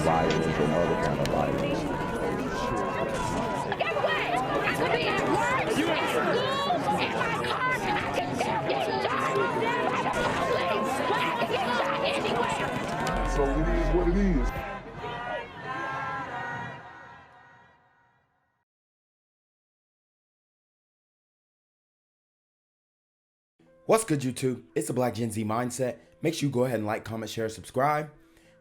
violence and other kind of violence. Get away! I could be at work, at school, in my car, I can still get shot by the police, but I can get shot anywhere. So it is what it is. What's good, YouTube? It's the Black Gen Z Mindset. Make sure you go ahead and like, comment, share, subscribe.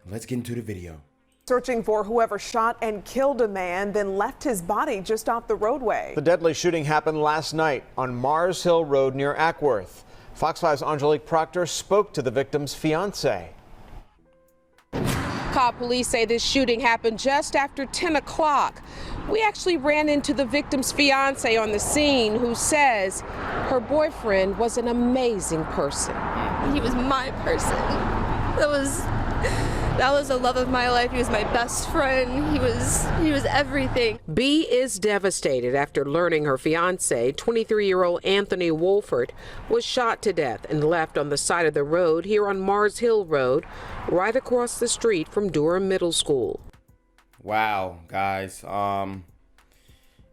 And let's get into the video. Searching for whoever shot and killed a man, then left his body just off the roadway. The deadly shooting happened last night on Mars Hill Road near Ackworth. Fox 5's Angelique Proctor spoke to the victim's fiance. Cobb police say this shooting happened just after 10 o'clock. We actually ran into the victim's fiance on the scene, who says her boyfriend was an amazing person. He was my person. That was the love of my life. He was my best friend. He was everything. B is devastated after learning her fiance, 23-year-old Anthony Wolford, was shot to death and left on the side of the road here on Mars Hill Road, right across the street from Durham Middle School. Wow, guys. And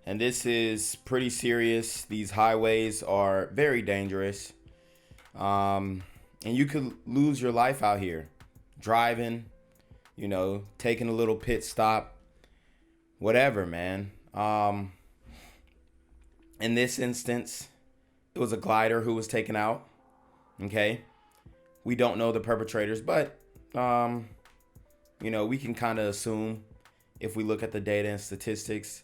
this is pretty serious. These highways are very dangerous. And you could lose your life out here. Driving, you know, taking a little pit stop, whatever, man. In this instance, it was a glider who was taken out. Okay. We don't know the perpetrators, but, you know, we can kind of assume if we look at the data and statistics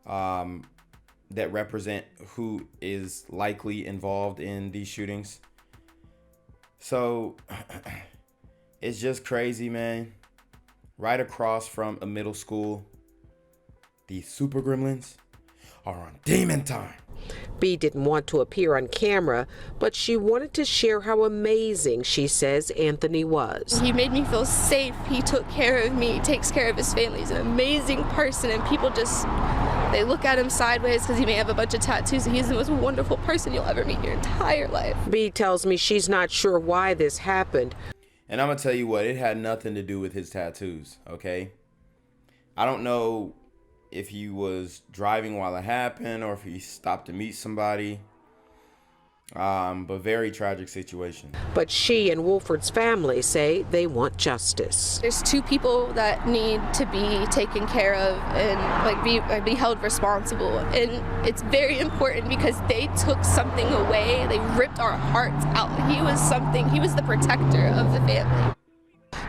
that represent who is likely involved in these shootings. So it's just crazy, man. Right across from a middle school, these super gremlins are on demon time. B didn't want to appear on camera, but she wanted to share how amazing she says Anthony was. He made me feel safe. He took care of me. He takes care of his family. He's an amazing person, and people just, they look at him sideways because he may have a bunch of tattoos, and he's the most wonderful person you'll ever meet in your entire life. B tells me she's not sure why this happened. And I'm going to tell you what, it had nothing to do with his tattoos, okay? I don't know if he was driving while it happened or if he stopped to meet somebody. But very tragic situation. But she and Wolford's family say they want justice. There's two people that need to be taken care of and be held responsible. And it's very important because they took something away. They ripped our hearts out. He was the protector of the family.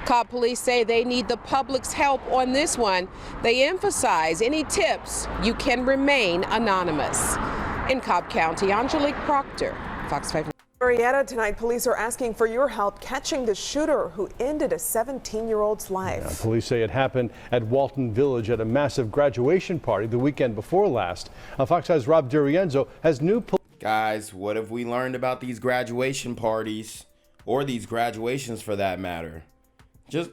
Cobb police say they need the public's help on this one. They emphasize any tips, you can remain anonymous. In Cobb County, Angelique Proctor, Fox 5. Marietta, tonight police are asking for your help catching the shooter who ended a 17-year-old's life. Yeah, police say it happened at Walton Village at a massive graduation party the weekend before last. Fox 5's Rob DiRienzo has new. Guys, what have we learned about these graduation parties, or these graduations for that matter? Just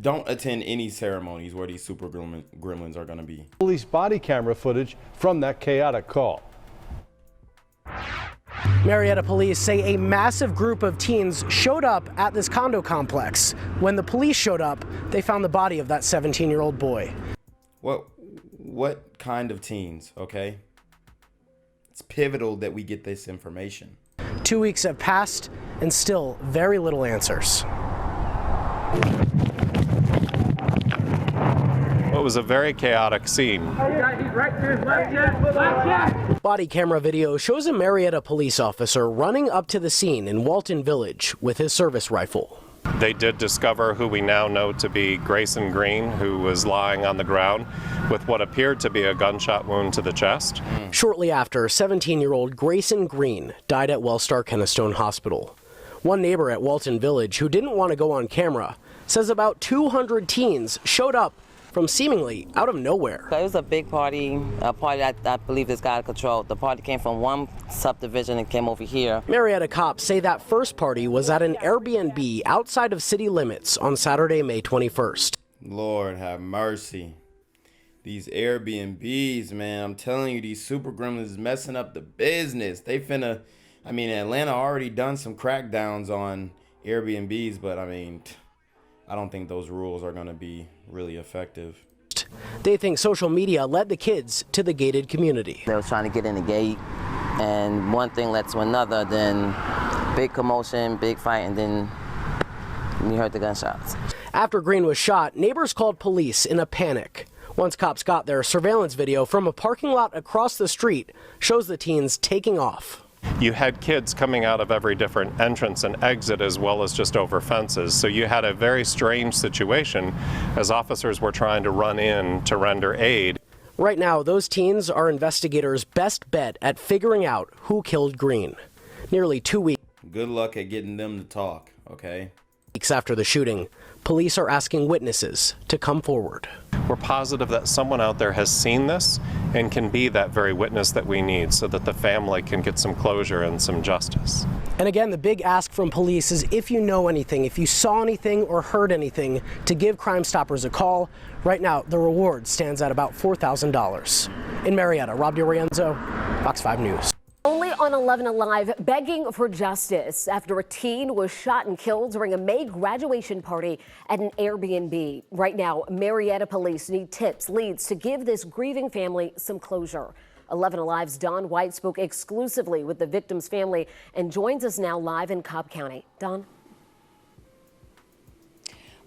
don't attend any ceremonies where these super gremlins are going to be. Police body camera footage from that chaotic call. Marietta police say a massive group of teens showed up at this condo complex. When the police showed up, they found the body of that 17-year-old boy. What kind of teens, okay? It's pivotal that we get this information. 2 weeks have passed and still very little answers. It was a very chaotic scene. Body camera video shows a Marietta police officer running up to the scene in Walton Village with his service rifle. They did discover who we now know to be Grayson Green, who was lying on the ground with what appeared to be a gunshot wound to the chest. Shortly after, 17-year-old Grayson Green died at Wellstar Kennestone Hospital. One neighbor at Walton Village, who didn't want to go on camera, says about 200 teens showed up from seemingly out of nowhere. It was a big party, a party that I believe is got out of control. The party came from one subdivision and came over here. Marietta cops say that first party was at an Airbnb outside of city limits on Saturday, May 21st. Lord have mercy. These Airbnbs, man, I'm telling you, these super gremlins is messing up the business. They finna, Atlanta already done some crackdowns on Airbnbs, but I don't think those rules are going to be really effective. They think social media led the kids to the gated community. They was trying to get in the gate, and one thing led to another, then big commotion, big fight, and then you heard the gunshots. After Green was shot, neighbors called police in a panic. Once cops got there, surveillance video from a parking lot across the street shows the teens taking off. You had kids coming out of every different entrance and exit as well as just over fences. So you had a very strange situation as officers were trying to run in to render aid. Right now, those teens are investigators' best bet at figuring out who killed Green. Nearly 2 weeks. Good luck at getting them to talk, okay? Weeks after the shooting, police are asking witnesses to come forward. We're positive that someone out there has seen this and can be that very witness that we need so that the family can get some closure and some justice. And again, the big ask from police is if you know anything, if you saw anything or heard anything, to give Crime Stoppers a call. Right now, the reward stands at about $4,000. In Marietta, Rob DiRienzo, Fox 5 News. Only on 11 Alive, begging for justice after a teen was shot and killed during a May graduation party at an Airbnb. Right now, Marietta police need tips, leads to give this grieving family some closure. 11 Alive's Don White spoke exclusively with the victim's family and joins us now live in Cobb County. Don?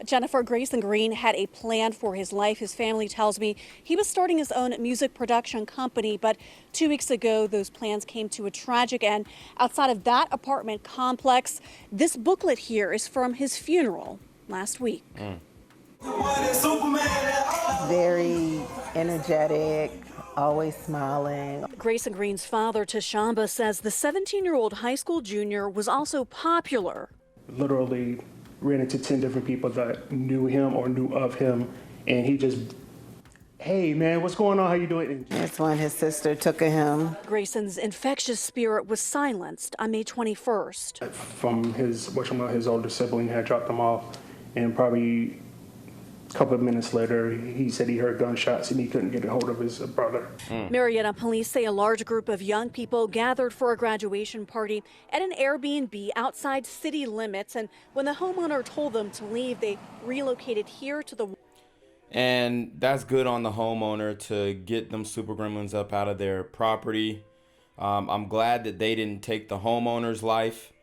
Jennifer, Grayson Green had a plan for his life. His family tells me he was starting his own music production company, but 2 weeks ago, those plans came to a tragic end. Outside of that apartment complex, this booklet here is from his funeral last week. Very energetic, always smiling. Grayson Green's father, Tashamba, says the 17-year-old high school junior was also popular. Literally ran into 10 different people that knew him or knew of him, and he just, hey man, what's going on, how you doing? That's when his sister took him. Grayson's infectious spirit was silenced on May 21st. From his older sibling had dropped him off, and probably a couple of minutes later, he said he heard gunshots and he couldn't get a hold of his brother. Marietta police say a large group of young people gathered for a graduation party at an Airbnb outside city limits. And when the homeowner told them to leave, they relocated here to the... And that's good on the homeowner to get them super gremlins up out of their property. I'm glad that they didn't take the homeowner's life.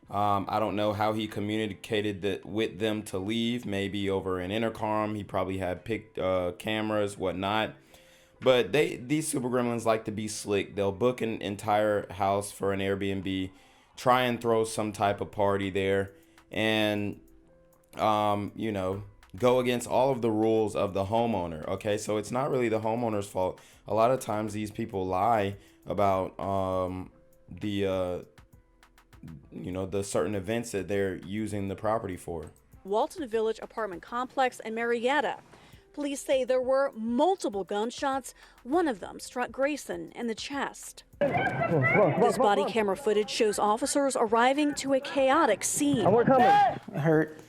I don't know how he communicated that with them to leave, maybe over an intercom. He probably had picked cameras, whatnot. But these super gremlins like to be slick. They'll book an entire house for an Airbnb, try and throw some type of party there, and you know, go against all of the rules of the homeowner. Okay, so it's not really the homeowner's fault. A lot of times these people lie about the certain events that they're using the property for. Walton Village apartment complex in Marietta. Police say there were multiple gunshots. One of them struck Grayson in the chest. This body camera footage shows officers arriving to a chaotic scene. We're coming. Hurt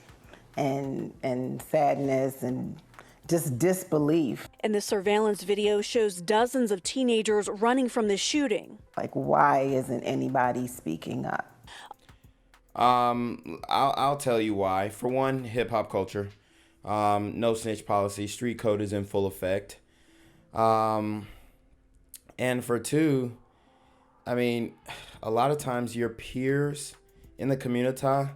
and sadness and just disbelief. And the surveillance video shows dozens of teenagers running from the shooting. Like, why isn't anybody speaking up? I'll tell you why. For one, hip hop culture. No snitch policy. Street code is in full effect. And for two, I mean, a lot of times your peers in the community,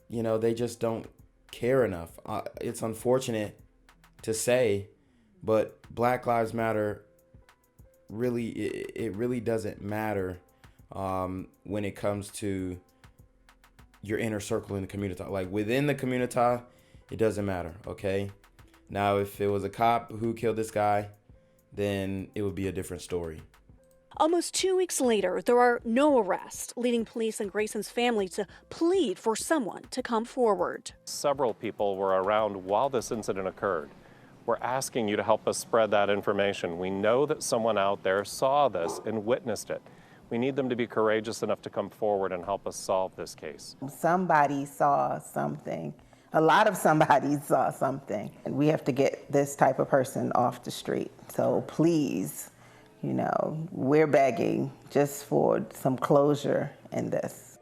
you know, they just don't care enough. It's unfortunate to say, but Black Lives Matter really, it really doesn't matter when it comes to your inner circle in the community. Like within the community, it doesn't matter, okay? Now, if it was a cop who killed this guy, then it would be a different story. Almost 2 weeks later, there are no arrests, leading police and Grayson's family to plead for someone to come forward. Several people were around while this incident occurred. We're asking you to help us spread that information. We know that someone out there saw this and witnessed it. We need them to be courageous enough to come forward and help us solve this case. Somebody saw something. A lot of somebody saw something. And we have to get this type of person off the street. So please, you know, we're begging just for some closure in this.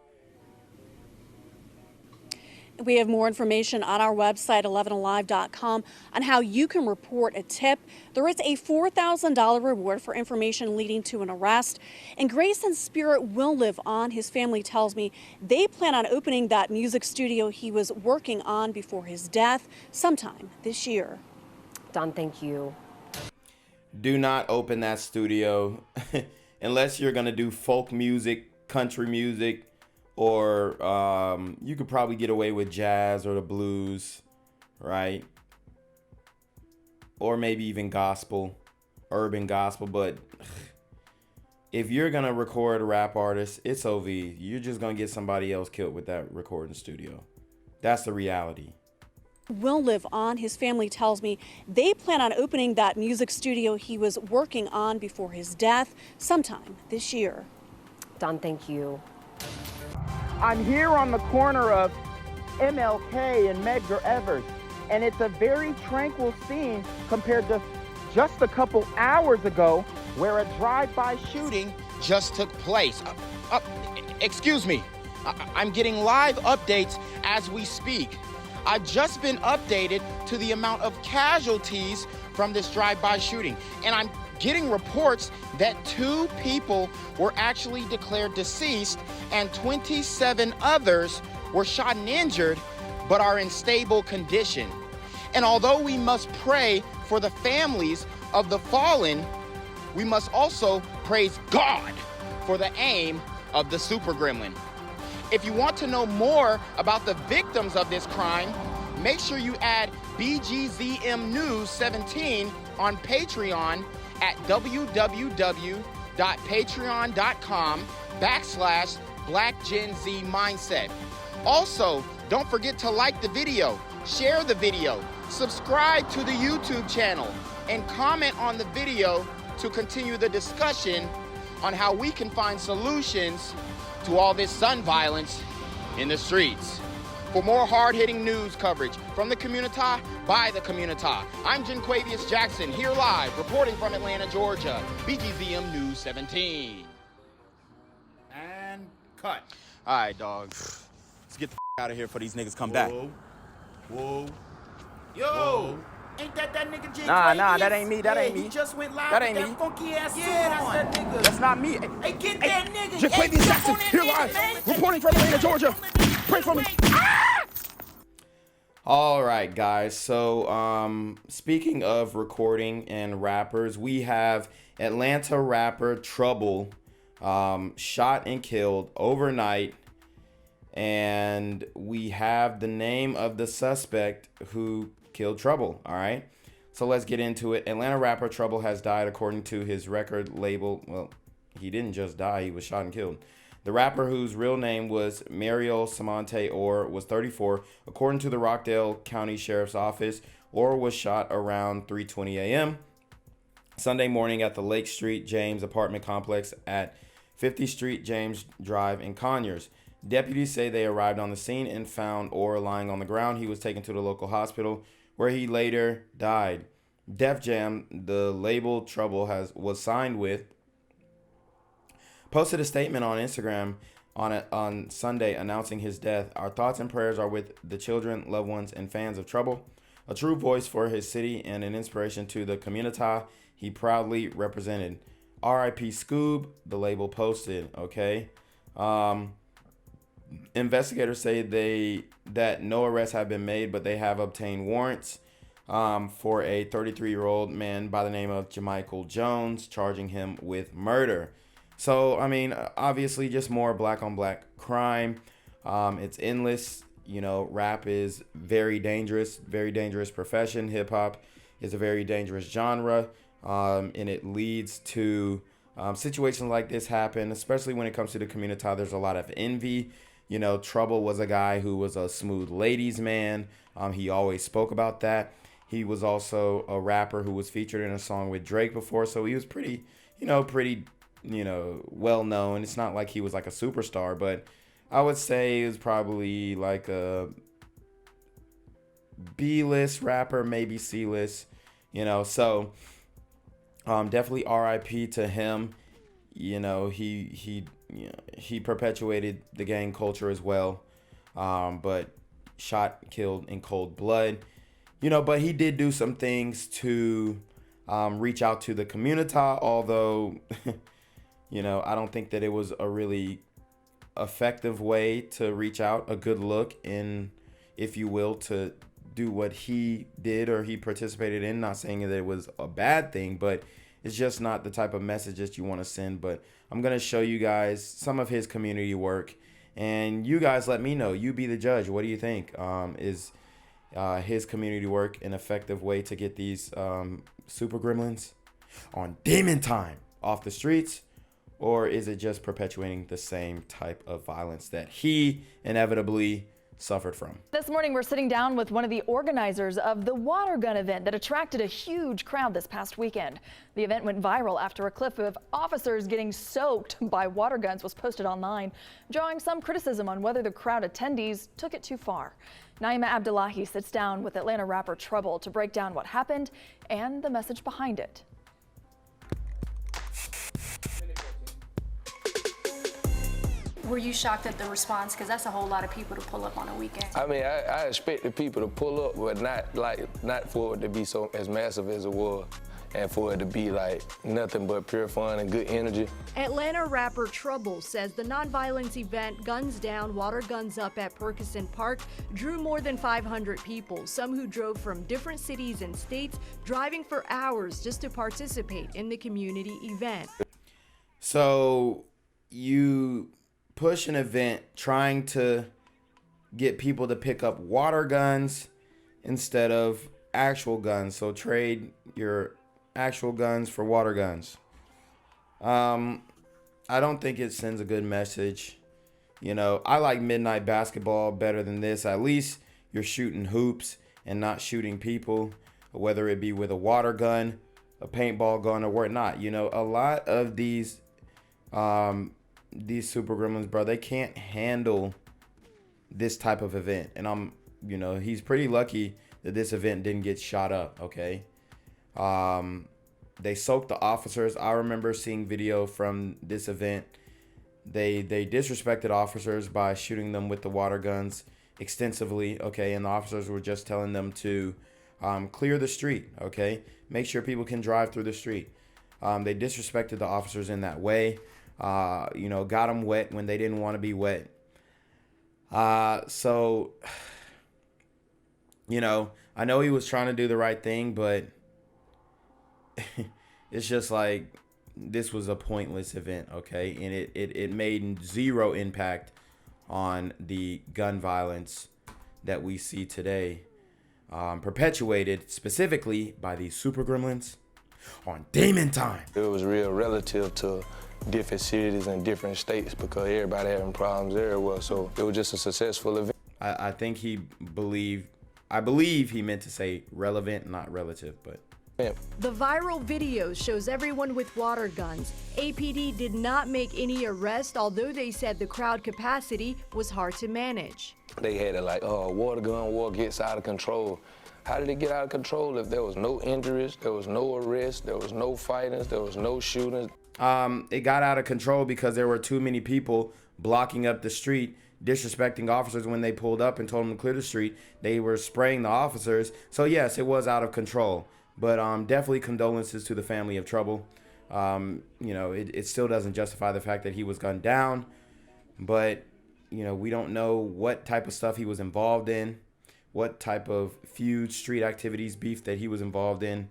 We have more information on our website, 11alive.com, on how you can report a tip. There is a $4,000 reward for information leading to an arrest. And Grayson's spirit will live on. His family tells me they plan on opening that music studio he was working on before his death sometime this year. Don, thank you. Do not open that studio unless you're going to do folk music, country music, or you could probably get away with jazz or the blues, right? Or maybe even gospel, urban gospel. But if you're going to record a rap artist, it's OV. You're just going to get somebody else killed with that recording studio. That's the reality. Will live on. His family tells me they plan on opening that music studio he was working on before his death sometime this year. Don, thank you. I'm here on the corner of MLK and Medgar Evers, and it's a very tranquil scene compared to just a couple hours ago where a drive-by shooting just took place. Excuse me, I'm getting live updates as we speak. I've just been updated to the amount of casualties from this drive-by shooting, and I'm getting reports that 2 people were actually declared deceased and 27 others were shot and injured but are in stable condition. And although we must pray for the families of the fallen, we must also praise God for the aim of the super gremlin. If you want to know more about the victims of this crime, make sure you add BGZM News 17 on Patreon at www.patreon.com/blackgenzmindset. Also, don't forget to like the video, share the video, subscribe to the YouTube channel, and comment on the video to continue the discussion on how we can find solutions to all this gun violence in the streets. For more hard-hitting news coverage from the community, by the community, I'm Janquavius Jackson, here live, reporting from Atlanta, Georgia, BGZM News 17. And cut. All right, dog. Let's get the out of here before these niggas come back. Whoa. Yo! Whoa. Ain't that nigga J? Nah, that ain't me. That ain't me. He just went live That with ain't that me. funky ass suit on. That's that nigga. That's not me. Hey, get that nigga. Janquavius Jackson, here live, reporting from Atlanta, Georgia. Pray for me. All right, guys. So, speaking of recording and rappers, we have Atlanta rapper Trouble shot and killed overnight. And we have the name of the suspect who killed Trouble. All right. So let's get into it. Atlanta rapper Trouble has died according to his record label. Well, he didn't just die. He was shot and killed. The rapper, whose real name was Mariel Semonte Orr, was 34. According to the Rockdale County Sheriff's Office, Orr was shot around 3:20 a.m. Sunday morning at the Lake Street James apartment complex at 50th Street James Drive in Conyers. Deputies say they arrived on the scene and found Orr lying on the ground. He was taken to the local hospital where he later died. Def Jam, the label Trouble was signed with, posted a statement on Instagram on Sunday announcing his death. Our thoughts and prayers are with the children, loved ones, and fans of Trouble. A true voice for his city and an inspiration to the community he proudly represented. R.I.P. Scoob, the label posted. Okay. Investigators say that no arrests have been made, but they have obtained warrants for a 33-year-old man by the name of Jamichael Jones, charging him with murder. So, I mean, obviously just more black on black crime. It's endless. You know, rap is very dangerous profession. Hip hop is a very dangerous genre. And it leads to situations like this happen, especially when it comes to the community. There's a lot of envy. You know, Trouble was a guy who was a smooth ladies man. He always spoke about that. He was also a rapper who was featured in a song with Drake before. So he was pretty well known. It's not like he was like a superstar, but I would say he was probably like a B-list rapper, maybe C-list, so definitely RIP to him. He perpetuated the gang culture as well. But shot, killed in cold blood. But he did do some things to reach out to the community, although, I don't think that it was a really effective way to reach out, a good look in, if you will, to do what he did or he participated in. Not saying that it was a bad thing, but it's just not the type of message that you want to send. But I'm going to show you guys some of his community work, and you guys let me know. You be the judge. What do you think? Is his community work an effective way to get these super gremlins on demon time off the streets? Or is it just perpetuating the same type of violence that he inevitably suffered from? This morning, we're sitting down with one of the organizers of the water gun event that attracted a huge crowd this past weekend. The event went viral after a clip of officers getting soaked by water guns was posted online, drawing some criticism on whether the crowd attendees took it too far. Naima Abdullahi sits down with Atlanta rapper Trouble to break down what happened and the message behind it. Were you shocked at the response? Because that's a whole lot of people to pull up on a weekend. I mean, I expected people to pull up, but not for it to be so as massive as it was, and for it to be like nothing but pure fun and good energy. Atlanta rapper Trouble says the nonviolence event Guns Down, Water Guns Up at Perkison Park drew more than 500 people, some who drove from different cities and states, driving for hours just to participate in the community event. So you push an event trying to get people to pick up water guns instead of actual guns. So trade your actual guns for water guns. I don't think it sends a good message. I like midnight basketball better than this. At least you're shooting hoops and not shooting people, whether it be with a water gun, a paintball gun, or whatnot. A lot of these super gremlins, bro, they can't handle this type of event. And he's pretty lucky that this event didn't get shot up, okay? They soaked the officers. I remember seeing video from this event. They disrespected officers by shooting them with the water guns extensively, okay? And the officers were just telling them to clear the street, okay? Make sure people can drive through the street. They disrespected the officers in that way. Got them wet when they didn't want to be wet. So, I know he was trying to do the right thing, but it's just like this was a pointless event, okay? And it made zero impact on the gun violence that we see today, perpetuated specifically by these super gremlins on demon time. It was real relative to different cities and different states because everybody having problems everywhere. So it was just a successful event. I think I believe he meant to say relevant, not relative, but. Yeah. The viral video shows everyone with water guns. APD did not make any arrests, although they said the crowd capacity was hard to manage. They had it like, water gun war gets out of control. How did it get out of control if there was no injuries, there was no arrests, there was no fightings, there was no shootings? It got out of control because there were too many people blocking up the street, disrespecting officers when they pulled up and told them to clear the street. They were spraying the officers. So yes, it was out of control. But definitely condolences to the family of Trouble. It still doesn't justify the fact that he was gunned down. But, we don't know what type of stuff he was involved in, what type of feud, street activities, beef that he was involved in.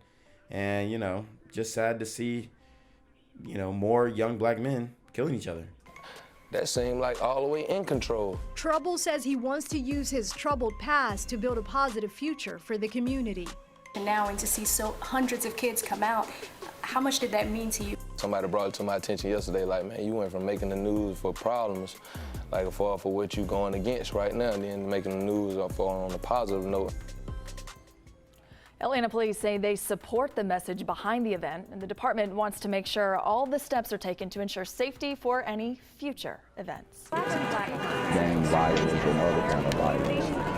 And, just sad to see, more young black men killing each other. That seemed like all the way in control. Trouble says he wants to use his troubled past to build a positive future for the community. And now, and to see hundreds of kids come out, how much did that mean to you? Somebody brought it to my attention yesterday, like, man, you went from making the news for problems, like for what you're going against right now, and then making the news on a positive note. Atlanta police say they support the message behind the event, and the department wants to make sure all the steps are taken to ensure safety for any future events. Gang violence and other kind of violence.